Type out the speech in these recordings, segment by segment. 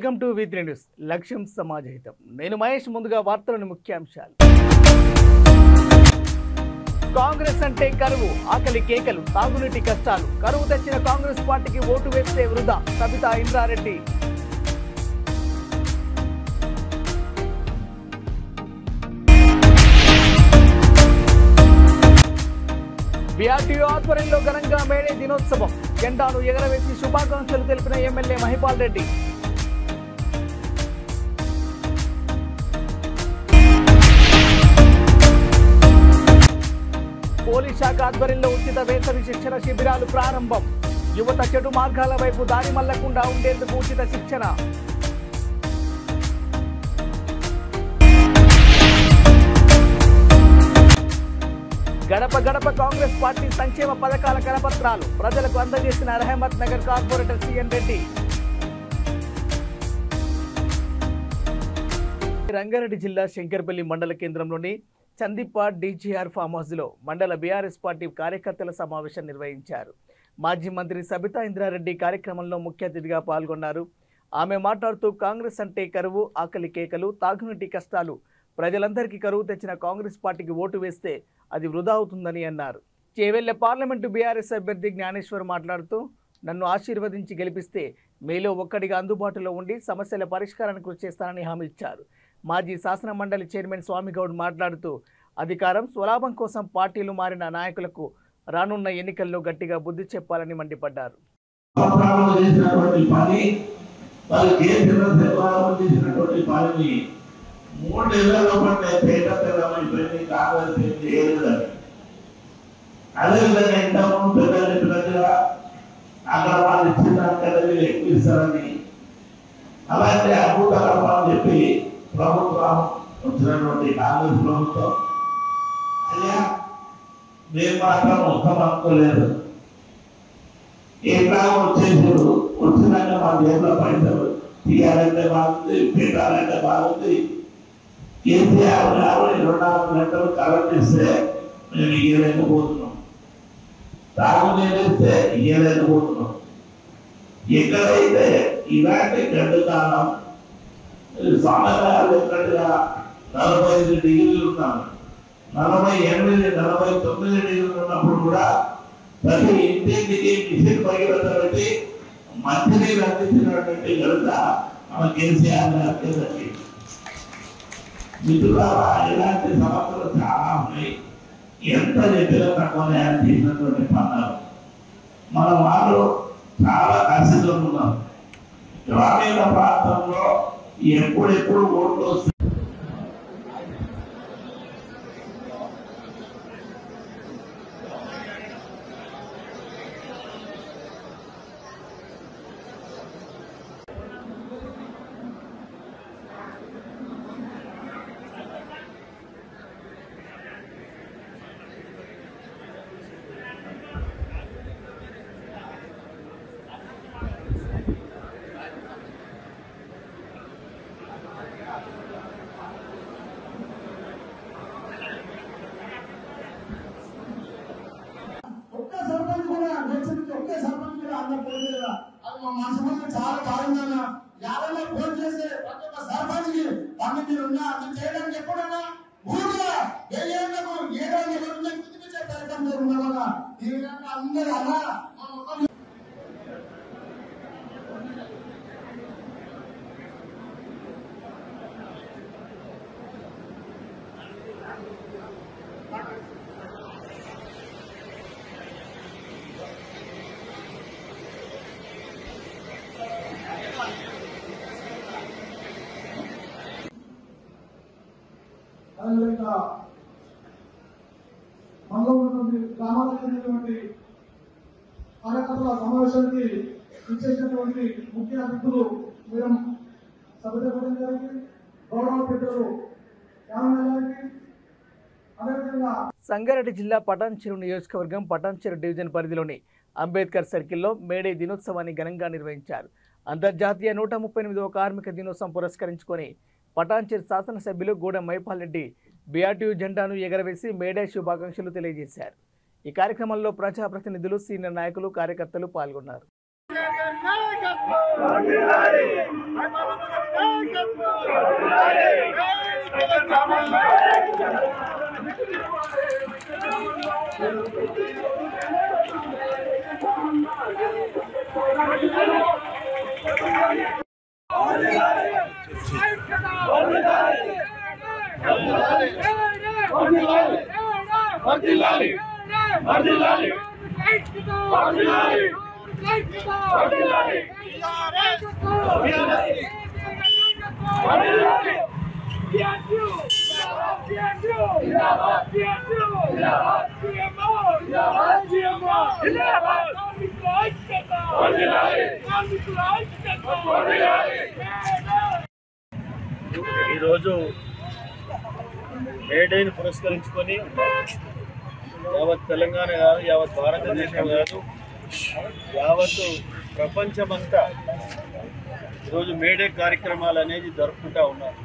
Welcome to వి3 news లక్ష్యం సమాజహితం. నేను మహేష్. ముందుగా వార్తలోని ముఖ్యాంశాలు. కాంగ్రెస్ అంటే కరువు, ఆకలి కేకలు, తాగునీటి కష్టాలు. కరువు తెచ్చిన కాంగ్రెస్ పార్టీకి ఓటు వేస్తే వృధా. సబితా ఇంద్రారెడ్డి. బీఆర్టీయూ ఆధ్వర్యంలో ఘనంగా మేడే దినోత్సవం. జెండాను ఎగరవేసి శుభాకాంక్షలు తెలిపిన ఎమ్మెల్యే మహిపాల్ రెడ్డి. పోలీస్ శాఖ ఆధ్వర్యంలో ఉచిత వేసవి శిక్షణ శిబిరాలు ప్రారంభం. యువత చెడు మార్గాల వైపు దారి మళ్లకుండా ఉండేందుకు ఉచిత శిక్షణ. గడప గడప కాంగ్రెస్ పార్టీ సంక్షేమ పథకాల కరపత్రాలు ప్రజలకు అందజేసిన రహమత్ నగర్ కార్పొరేటర్ సిఎన్ రెడ్డి. రంగారెడ్డి జిల్లా శంకర్పల్లి మండల కేంద్రంలోని చందిప్ప డీజీఆర్ ఫామ్ హౌస్లో మండల బీఆర్ఎస్ పార్టీ కార్యకర్తల సమావేశం నిర్వహించారు. మాజీ మంత్రి సబితా ఇంద్రారెడ్డి కార్యక్రమంలో ముఖ్య అతిథిగా పాల్గొన్నారు. ఆమె మాట్లాడుతూ కాంగ్రెస్ అంటే కరువు, ఆకలి కేకలు, తాగునీటి కష్టాలు. ప్రజలందరికీ కరువు తెచ్చిన కాంగ్రెస్ పార్టీకి ఓటు వేస్తే అది వృధా అవుతుందని అన్నారు. చేవెళ్ల పార్లమెంటు బీఆర్ఎస్ అభ్యర్థి జ్ఞానేశ్వర్ మాట్లాడుతూ నన్ను ఆశీర్వదించి గెలిపిస్తే మీలో ఒక్కడిగా అందుబాటులో ఉండి సమస్యల పరిష్కారానికి కృషి చేస్తానని హామీ ఇచ్చారు. మాజీ శాసన మండలి చైర్మన్ స్వామిగౌడ్ మాట్లాడుతూ అధికారం స్వలాభం కోసం పార్టీలు మారిన నాయకులకు రానున్న ఎన్నికల్లో గట్టిగా బుద్ధి చెప్పాలని మండిపడ్డారు. అదేవిధంగా ఇంతకుముందు పెద్దగా అక్కడ వాళ్ళు ఇచ్చిన దానికన్నా ఎక్కువ ఇస్తారని అలాంటి అద్భుత కర్మని చెప్పి ప్రభుత్వం వచ్చినటువంటి కాంగ్రెస్ ప్రభుత్వం అయ్యా మేము మాత్రం మొత్తం అనుకోలేదు. ఎట్లా వచ్చేసాడు వచ్చినాక మా జేబులో పైసలు తీయాలంటే బాగుంది, పెట్టాలంటే బాగుంది. కేసీఆర్ గారు 24 గంటలు కరెంట్ ఇస్తే మేము ఇయ్యలేకపోతున్నాం, తాగునీరు ఇస్తే ఇయ్యలేకపోతున్నాం. ఎక్కడైతే ఇలాంటి గడ్డు కాలం సామర్థ్యాలు ఎక్కడిగా 45 డిగ్రీలు ఉన్నాం, 48, 49 డిగ్రీలు ఉన్నప్పుడు కూడా ప్రతి ఇంటింటికి మిషన్ భగీరథ పెట్టి మంచినీరు అందించినటువంటి ఘనత మన కేసీఆర్ గారికి. మిత్రులారా, ఇలాంటి సమస్యలు చాలా ఉన్నాయి. ఎంత చెప్పినా తక్కువనే చేసినటువంటి పనులు. మన వాళ్ళు చాలా కష్టంగా ఉన్నారు. గ్రామీణ ప్రాంతంలో ఎప్పుడెప్పుడు ఓట్లు వస్తాయి. చాలా బాగుందన్న యాభై ఫోన్ చేసే ప్రతి ఒక్క సర్పంచ్కి పన్ను మీరు ఉన్నా అది చేయడానికి ఎప్పుడన్నా ఊరుగా ఏళ్ళకు 7 నెలల కుదిపించే కార్యక్రమం జరుగుతున్నా ఈ విధంగా అందరూ అలా అదేవిధంగా మనలో ఉన్నటువంటి గ్రామాలకు చెందినటువంటి కార్యకర్తల సమావేశానికి ఇచ్చేసినటువంటి ముఖ్య అతిథులు మేడం సబితా గారికి, గౌరవ పెద్దలు గారికి, అదేవిధంగా సంగారెడ్డి జిల్లా పటాన్చెరు నియోజకవర్గం పటాన్చెరు డివిజన్ పరిధిలోని అంబేద్కర్ సర్కిల్లో మేడే దినోత్సవాన్ని ఘనంగా నిర్వహించారు. అంతర్జాతీయ 138వ కార్మిక దినోత్సవం పురస్కరించుకొని పటాన్చెరు శాసనసభ్యులు గూడెం మహిపాల్ రెడ్డి బీఆర్టీయూ జెండాను ఎగరవేసి మేడే శుభాకాంక్షలు తెలియజేశారు. ఈ కార్యక్రమంలో ప్రజాప్రతినిధులు, సీనియర్ నాయకులు, కార్యకర్తలు పాల్గొన్నారు. ఈరోజు మే డేని పురస్కరించుకొని యావత్ తెలంగాణ కాదు, యావత్ భారతదేశం కాదు, యావత్ ప్రపంచమంతా ఈరోజు మే డే కార్యక్రమాలు అనేది జరుపుకుంటూ ఉన్నారు.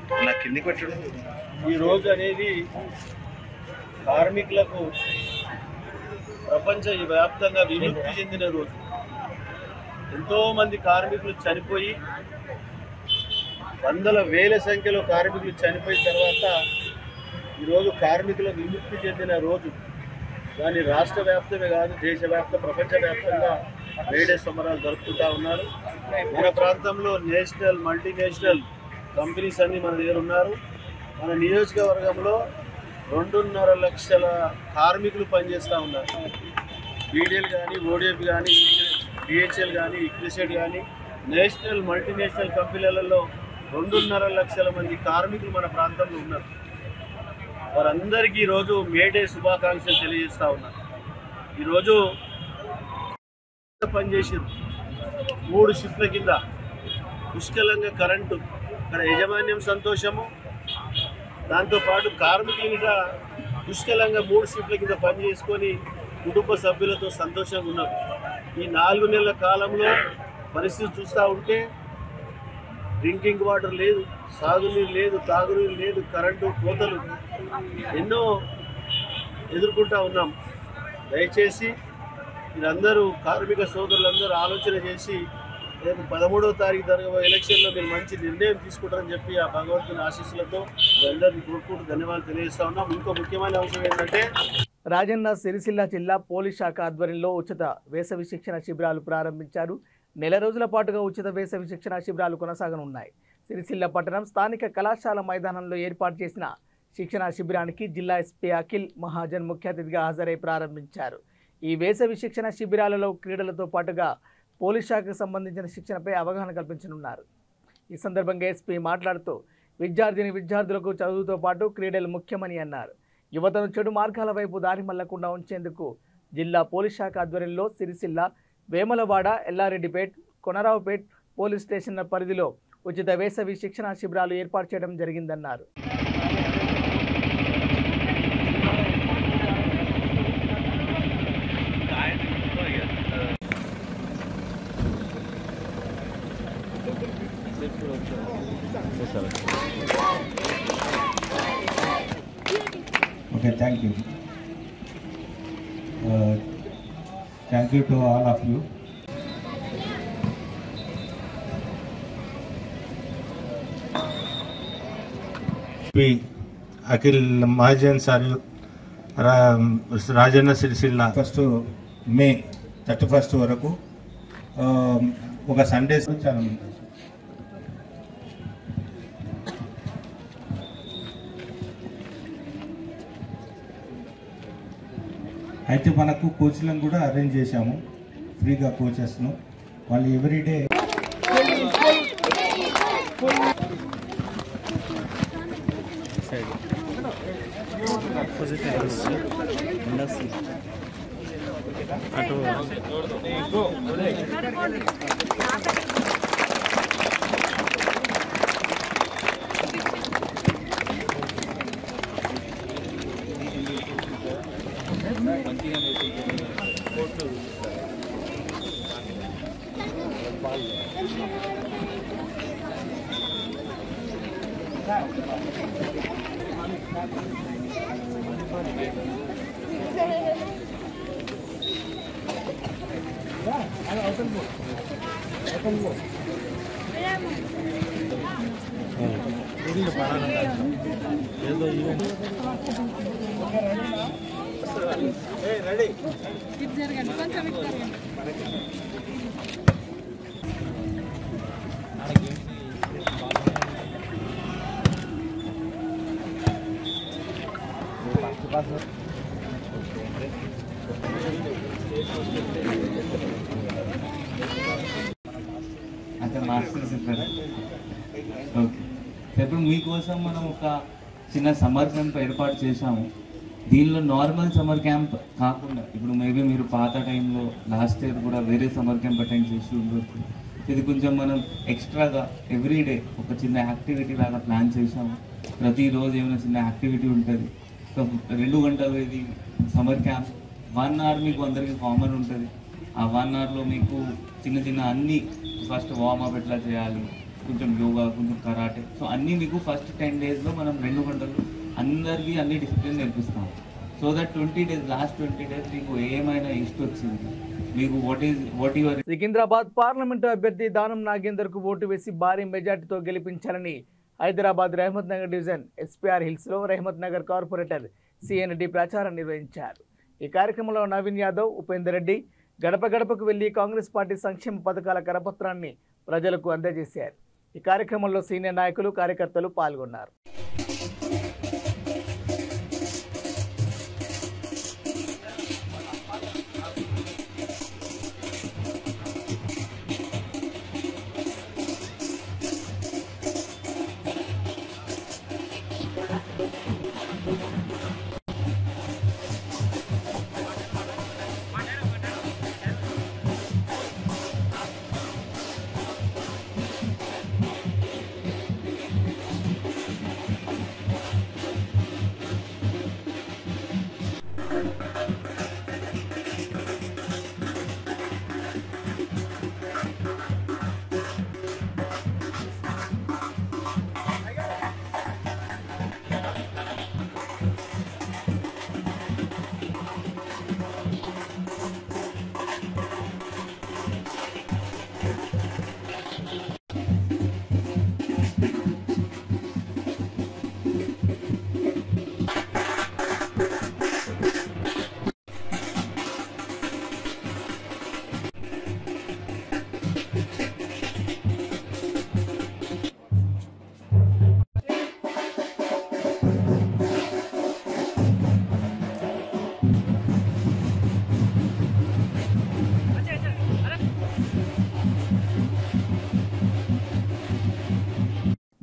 ఈరోజు అనేది కార్మికులకు ప్రపంచ వ్యాప్తంగా విముక్తి చెందిన రోజు. ఎంతోమంది కార్మికులు చనిపోయి, వందల వేల సంఖ్యలో కార్మికులు చనిపోయిన తర్వాత ఈరోజు కార్మికుల విముక్తి చెందిన రోజు. దాన్ని రాష్ట్ర వ్యాప్తమే కాదు, దేశవ్యాప్త ప్రపంచవ్యాప్తంగా మే డే సంబరాలు జరుపుకుంటూ ఉన్నారు. మన ప్రాంతంలో నేషనల్ మల్టీనేషనల్ కంపెనీస్ అన్నీ మన దగ్గర ఉన్నారు. మన నియోజకవర్గంలో 2.5 లక్షల కార్మికులు పనిచేస్తూ ఉన్నారు. బీడీఎల్ కానీ, ఓడిఎఫ్ కానీ, బిహెచ్ఎల్ కానీ, ఇక్రిసెట్ కానీ, నేషనల్ మల్టీనేషనల్ కంపెనీలలో 2.5 లక్షల మంది కార్మికులు మన ప్రాంతంలో ఉన్నారు. వారందరికీ ఈరోజు మే డే శుభాకాంక్షలు తెలియజేస్తూ ఉన్నారు. ఈరోజు పనిచేసారు 3 షిఫ్ట్ల కింద, పుష్కలంగా కరెంటు, ఇక్కడ యజమాన్యం సంతోషము, దాంతోపాటు కార్మికులు కూడా పుష్కలంగా 3 షిఫ్ట్ల కింద పనిచేసుకొని కుటుంబ సభ్యులతో సంతోషంగా ఉన్నారు. ఈ 4 నెలల కాలంలో పరిస్థితి చూస్తూ ఉంటే డ్రింకింగ్ వాటర్ లేదు, సాగునీరు లేదు, తాగునీరు లేదు, కరెంటు కోతలు ఎన్నో ఎదుర్కొంటూ ఉన్నాం. దయచేసి మీరందరూ కార్మిక సోదరులందరూ ఆలోచన చేసి రేపు 13వ తారీఖు జరగబోయే ఎలక్షన్లో మీరు మంచి నిర్ణయం తీసుకుంటారని చెప్పి ఆ భగవంతుని ఆశీస్సులతో అందరికీ కోరుకుంటూ ధన్యవాదాలు తెలియజేస్తా ఉన్నాం. ఇంకో ముఖ్యమైన అంశం ఏంటంటే రాజన్న సిరిసిల్ల జిల్లా పోలీస్ శాఖ ఆధ్వర్యంలో ఉచిత వేసవి శిక్షణ శిబిరాలు ప్రారంభించారు. నెల రోజుల పాటుగా ఉచిత వేసవి శిక్షణ శిబిరాలు కొనసాగనున్నాయి. సిరిసిల్ల పట్టణం స్థానిక కళాశాల మైదానంలో ఏర్పాటు చేసిన శిక్షణ శిబిరానికి జిల్లా ఎస్పీ అఖిల్ మహాజన్ ముఖ్య అతిథిగా హాజరై ప్రారంభించారు. ఈ వేసవి శిక్షణ శిబిరాలలో క్రీడలతో పాటుగా పోలీస్ శాఖకు సంబంధించిన శిక్షణపై అవగాహన కల్పించనున్నారు. ఈ సందర్భంగా ఎస్పీ మాట్లాడుతూ విద్యార్థులకు చదువుతో పాటు క్రీడలు ముఖ్యమని అన్నారు. యువతను చెడు మార్గాల వైపు దారి మళ్లకుండా ఉంచేందుకు జిల్లా పోలీస్ శాఖ ఆధ్వర్యంలో సిరిసిల్ల, వేములవాడ, ఎల్లారెడ్డిపేట్, కొనరావుపేట్ పోలీస్ స్టేషన్ల పరిధిలో ఉచిత వేసవి శిక్షణ శిబిరాలు ఏర్పాటు చేయడం జరిగిందన్నారు. Okay, thank you. Thank you to all of you. Akhil Mahajan sir Rajanna Sircilla 1st May 31st వరకు ఒక సండేస్ చాలా అయితే మనకు కోచ్లను కూడా అరేంజ్ చేశాము, ఫ్రీగా కోచెస్ను. వాళ్ళు ఎవ్రీడే అంటే మాస్టర్స్ ఇస్తారు. ఓకే, ఇప్పుడు మీకోసం మనం ఒక చిన్న సమ్మర్ క్యాంప్ ఏర్పాటు చేశాము. దీనిలో నార్మల్ సమ్మర్ క్యాంప్ కాకుండా ఇప్పుడు మేబీ మీరు పాత టైంలో లాస్ట్ ఇయర్ కూడా వేరే సమ్మర్ క్యాంప్ అటెండ్ చేసి ఉండొచ్చు. ఇది కొంచెం మనం ఎక్స్ట్రాగా ఎవ్రీడే ఒక చిన్న యాక్టివిటీ లాగా ప్లాన్ చేసాము. ప్రతిరోజు ఏమైనా చిన్న యాక్టివిటీ ఉంటుంది. సో 2 గంటలు ఇది సమ్మర్ క్యాంప్. 1 అవర్ మీకు అందరికీ కామన్ ఉంటుంది. ఆ 1 అవర్లో మీకు చిన్న చిన్న అన్నీ ఫస్ట్ వార్మప్ ఎట్లా చేయాలి, కొంచెం యోగా, కొంచెం కరాటే, సో అన్నీ మీకు ఫస్ట్ 10 డేస్లో మనం 2 గంటలు అందరికీ అన్ని డిసిప్లిన్ నేర్పిస్తాము. So that 20 days, last 20 days మీకు ఏమైనా ఇష్టం వచ్చింది, మీకు వాట్ యువర్. సికింద్రాబాద్ పార్లమెంటు అభ్యర్థి దానం నాగేందర్కు ఓటు వేసి భారీ మెజార్టీతో గెలిపించాలని హైదరాబాద్ రెహమత్ నగర్ డివిజన్ ఎస్పీఆర్ హిల్స్లో రెహమత్ నగర్ కార్పొరేటర్ సిఎన్డి ప్రచారం నిర్వహించారు. ఈ కార్యక్రమంలో నవీన్ యాదవ్, ఉపేందర్ రెడ్డి గడప గడపకు వెళ్లి కాంగ్రెస్ పార్టీ సంక్షేమ పథకాల కరపత్రాన్ని ప్రజలకు అందజేశారు. ఈ కార్యక్రమంలో సీనియర్ నాయకులు, కార్యకర్తలు పాల్గొన్నారు.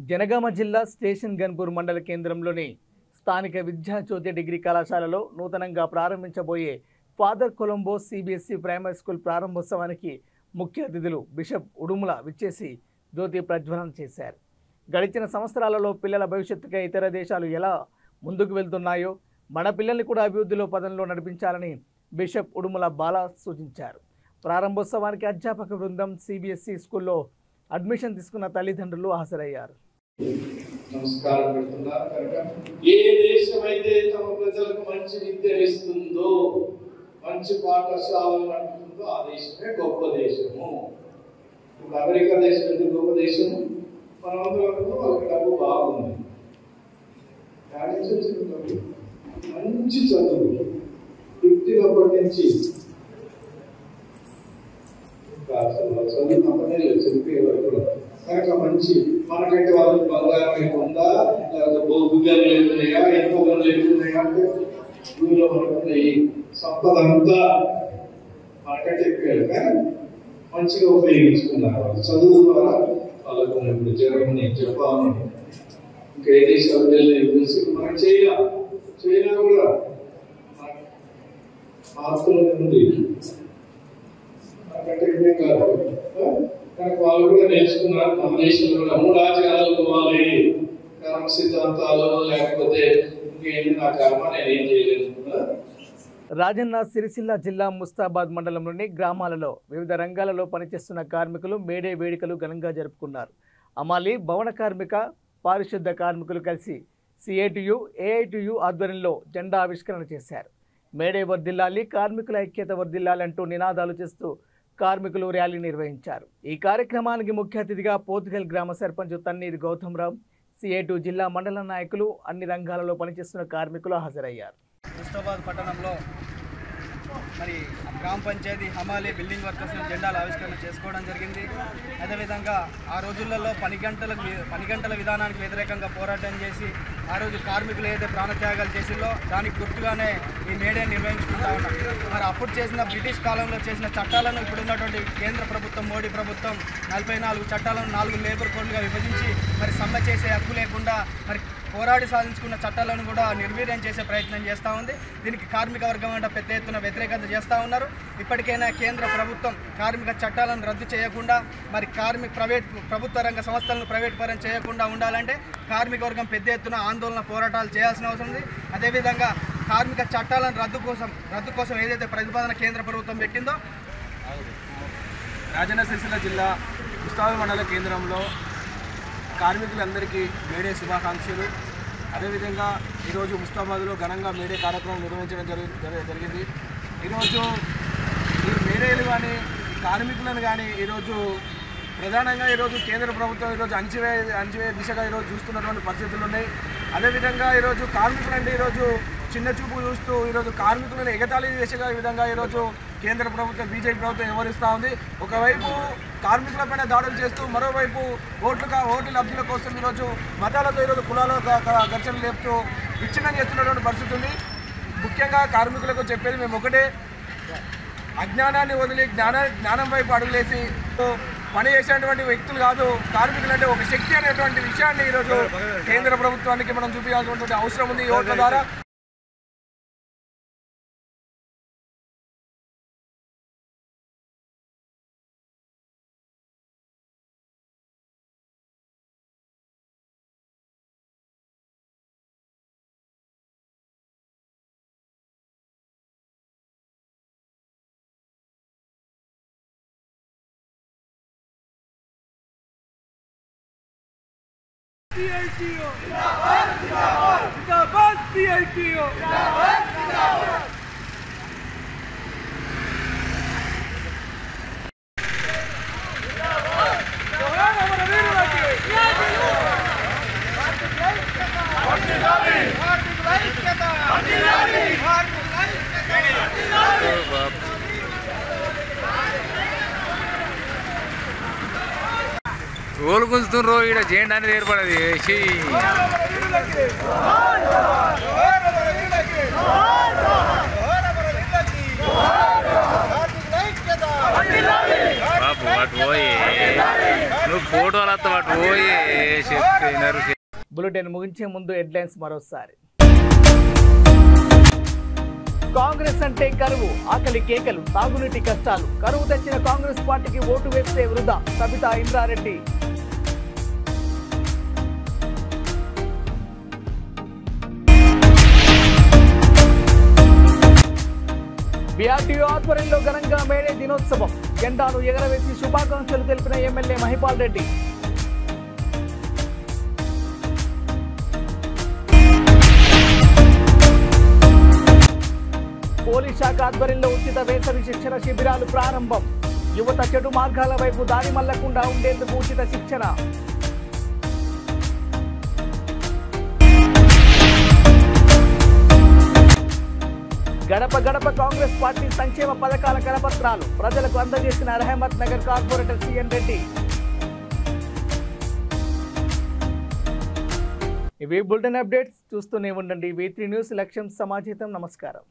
జనగామ జిల్లా స్టేషన్ గన్పూర్ మండల కేంద్రంలోని స్థానిక విద్యాజ్యోతి డిగ్రీ కళాశాలలో నూతనంగా ప్రారంభించబోయే father Colombo CBSE primary school ప్రారంభోత్సవానికి ముఖ్య అతిథులు బిషప్ ఉడుముల విచ్చేసి జ్యోతి ప్రజ్వలన చేశారు. గడిచిన సంవత్సరాలలో పిల్లల భవిష్యత్తుగా ఇతర దేశాలు ఎలా ముందుకు వెళ్తున్నాయో మన పిల్లల్ని కూడా అభివృద్ధిలో పదంలో నడిపించాలని బిషప్ ఉడుముల బాల సూచించారు. ప్రారంభోత్సవానికి అధ్యాపక బృందం, సిబిఎస్ఈ స్కూల్లో అడ్మిషన్ తీసుకున్న తల్లిదండ్రులు హాజరయ్యారు. నమస్కారం పెడుతున్నారు కనుక ఏ దేశం అయితే తమ ప్రజలకు మంచి విద్య ఇస్తుందో, మంచి పాఠశాలను నడుపుతుందో ఆ దేశమే గొప్ప దేశము. ఇప్పుడు అమెరికా దేశం ఎందుకు గొప్ప దేశము? మనమందరం వాళ్ళకి డబ్బు బాగుంది, మంచి చదువు పుట్టినప్పటి నుంచి చదువు కంపెనీలో చెప్పేవారు కూడా కనుక మంచి మనకంటే వాళ్ళకి బంగారం ఎక్కుందా, లేకపోతే బొగ్గుగలు లేకున్నాయా, ఎక్కువ లేకున్నాయా అంటే ఊళ్ళో మనకున్న ఈ సంపద అంతా మనకంటే ఎక్కువ, కానీ మంచిగా ఉపయోగించుకున్నారు వాళ్ళు చదువు ద్వారా. వాళ్ళకు ఇప్పుడు జర్మనీ, జపాన్, ఇంకా ఏ దేశాలు తెలిసి మన చైనా కూడా మార్పుల ఉంది మనకంటే ఎక్కువ కాదు. కనుక వాళ్ళు కూడా నేర్చుకున్నారు. మన దేశంలో కూడా 3 ఆచారాలు పోవాలి, కర్మ సిద్ధాంతాలు లేకపోతే ఇంకేంటి నా కర్మ నేనేం చేయలేదు. రాజన్న సిరిసిల్ల జిల్లా ముస్తాబాద్ మండలంలోని గ్రామాలలో వివిధ రంగాలలో పనిచేస్తున్న కార్మికులు మేడే వేడుకలు ఘనంగా జరుపుకున్నారు. అమాలి, భవన కార్మిక, పారిశుద్ధ కార్మికులు కలిసి సిఐటియు, ఏఐటియు ఆధ్వర్యంలో జెండా ఆవిష్కరణ చేశారు. మేడే వర్ధిల్లాలి, కార్మికుల ఐక్యత వర్ధిల్లాలి అంటూ నినాదాలు చేస్తూ కార్మికులు ర్యాలీ నిర్వహించారు. ఈ కార్యక్రమానికి ముఖ్య అతిథిగా పోతుగల్ గ్రామ సర్పంచ్ తన్నీరు గౌతమ్రావు, CA2 జిల్లా మండల నాయకులు, అన్ని రంగాలలో పనిచేస్తున్న కార్మికులు హాజరయ్యారు. ముస్తాబాద్ పట్టణంలో మరి గ్రామ పంచాయతీ హమాలి బిల్డింగ్ వర్కర్స్ జెండాల ఆవిష్కరణ చేసుకోవడం జరిగింది. అదేవిధంగా ఆ రోజులలో పని గంటల విధానానికి వ్యతిరేకంగా పోరాటం చేసి ఆ రోజు కార్మికులు ఏదైతే ప్రాణత్యాగాలు చేసిందో దానికి గుర్తుగానే ఈ మేడే నిర్వహించుకుంటా ఉన్నాం. మరి అప్పుడు చేసిన బ్రిటిష్ కాలంలో చేసిన చట్టాలను ఇప్పుడున్నటువంటి కేంద్ర ప్రభుత్వం, మోడీ ప్రభుత్వం 44 చట్టాలను 4 లేబర్ కోడ్లుగా విభజించి మరి సమ్మె చేసే హక్కు లేకుండా మరి పోరాడి సాధించుకున్న చట్టాలను కూడా నిర్వీర్యం చేసే ప్రయత్నం చేస్తూ ఉంది. దీనికి కార్మిక వర్గం అంటే పెద్ద ఎత్తున వ్యతిరేకత చేస్తూ ఉన్నారు. ఇప్పటికైనా కేంద్ర ప్రభుత్వం కార్మిక చట్టాలను రద్దు చేయకుండా మరి ప్రభుత్వ రంగ సంస్థలను ప్రైవేట్ పరం చేయకుండా ఉండాలంటే కార్మిక వర్గం పెద్ద ఎత్తున ఆందోళన పోరాటాలు చేయాల్సిన అవసరం ఉంది. అదేవిధంగా కార్మిక చట్టాలను రద్దు కోసం ఏదైతే ప్రతిపాదన కేంద్ర ప్రభుత్వం పెట్టిందో రాజన్న సిరిసిల్ల జిల్లా ముస్తాబాద్ మండల కేంద్రంలో కార్మికులందరికీ మేడే శుభాకాంక్షలు. అదేవిధంగా ఈరోజు ముస్తాబాద్లో ఘనంగా మేడే కార్యక్రమం నిర్వహించడం జరిగింది. ఈరోజు ఈ మేడేలు కానీ కార్మికులను కానీ ఈరోజు ప్రధానంగా ఈరోజు కేంద్ర ప్రభుత్వం ఈరోజు అణచివే దిశగా ఈరోజు చూస్తున్నటువంటి పరిస్థితులు ఉన్నాయి. అదేవిధంగా ఈరోజు కార్మికులంటే ఈరోజు చిన్న చూపు చూస్తూ ఈరోజు కార్మికులను ఎగతాళి చేసే విధంగా ఈరోజు కేంద్ర ప్రభుత్వం బీజేపీ ప్రభుత్వం వ్యవహరిస్తూ ఉంది. ఒకవైపు కార్మికులపైన దాడులు చేస్తూ మరోవైపు ఓట్ల లబ్ధుల కోసం ఈరోజు మతాలతో ఈరోజు కులాల ఘర్షణలు లేపుతూ విచ్ఛిన్నం చేస్తున్నటువంటి పరిస్థితి ఉంది. ముఖ్యంగా కార్మికులకు చెప్పేది మేము ఒకటే, అజ్ఞానాన్ని వదిలి జ్ఞానం వైపు అడుగులేసి పని చేసేటువంటి వ్యక్తులు కాదు, కార్మికులు అంటే ఒక శక్తి అనేటువంటి విషయాన్ని ఈరోజు కేంద్ర ప్రభుత్వానికి మనం చూపించాల్సినటువంటి అవసరం ఉంది. ఈ ఓట్ల ద్వారా CITO जिंदाबाद जिंदाबाद जिंदाबाद CITO जिंदाबाद जिंदाबाद जोहार हमारे वीरों ఓలు గుంజుతుండ్రో ఇక్కడ జెండా అనేది ఏర్పడది. బాబు అటు పోయి నువ్వు ఫోటోలు వస్తా అటు పోయి చెప్తున్నారు. బులెటిన్ ముగించే ముందు హెడ్లైన్స్ మరోసారి. కాంగ్రెస్ అంటే కరువు, ఆకలి కేకలు, తాగునీటి కష్టాలు. కరువు తెచ్చిన కాంగ్రెస్ పార్టీకి ఓటు వేస్తే వృధా, సబితా ఇంద్రారెడ్డి. BRTO ఆధ్వర్యంలో ఘనంగా మేడే దినోత్సవం. జెండాను ఎగరవేసి శుభాకాంక్షలు తెలిపిన ఎమ్మెల్యే మహిపాల్ రెడ్డి. పోలీస్ శాఖ ఆధ్వర్యంలో ఉచిత వేసవి శిక్షణ శిబిరాలు ప్రారంభం. యువత చెడు మార్గాల వైపు దారి మళ్లకుండా ఉండేందుకు ఉచిత శిక్షణ. గడప గడప కాంగ్రెస్ పార్టీ సంక్షేమ పథకాల కరపత్రాలు ప్రజలకు అందజేసిన రహమత్ నగర్ కార్పొరేటర్ CN రెడ్డి. ఇవి బులెటిన్ అప్డేట్స్. చూస్తూనే ఉండండి V3 న్యూస్. లక్ష్యం సమాజహితం. నమస్కారం.